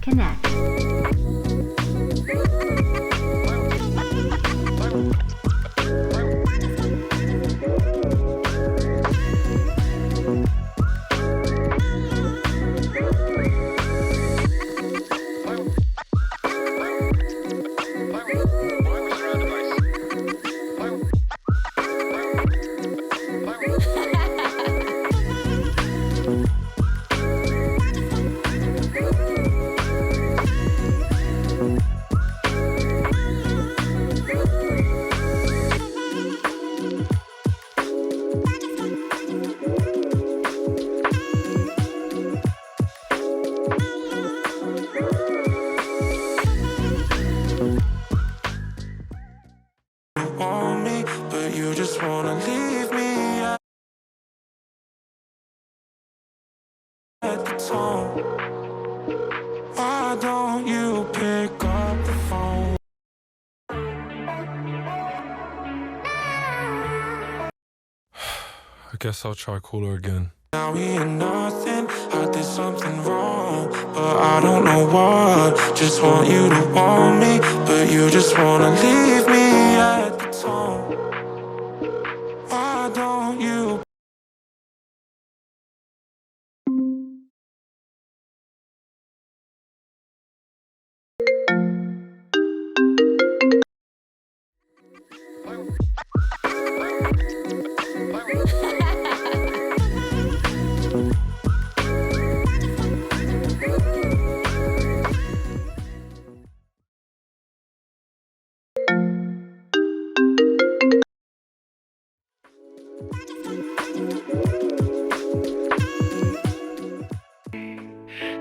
Connect. You just wanna leave me at the tone. Why don't you pick up the phone? I guess I'll try cooler again. Now we ain't nothing, I did something wrong, but I don't know what. Just want you to want me, but you just wanna leave me at the tone. Why don't you?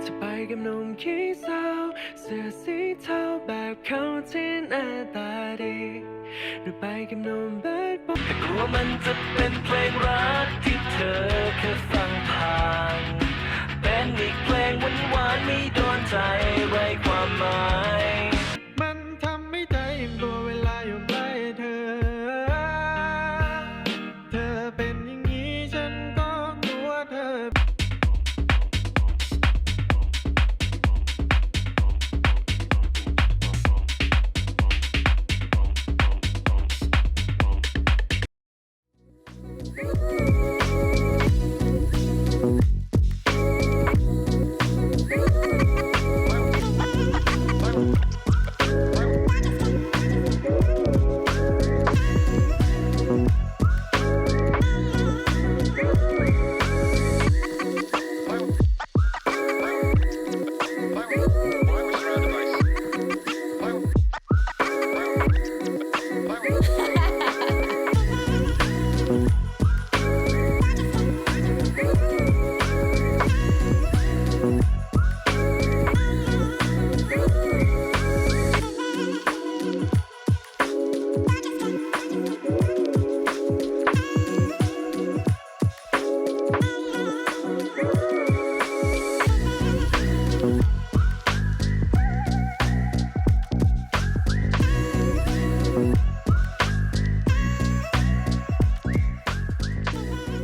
จะไปกับหนุ่มขี้เศร้าเสื้อสีเทาแบบเขาที่หน้าตาดีหรือไปกับหนุ่มแบดบอยแต่กลัวมันจะเป็นเพลงรักที่เธอแค่ฟังผ่าน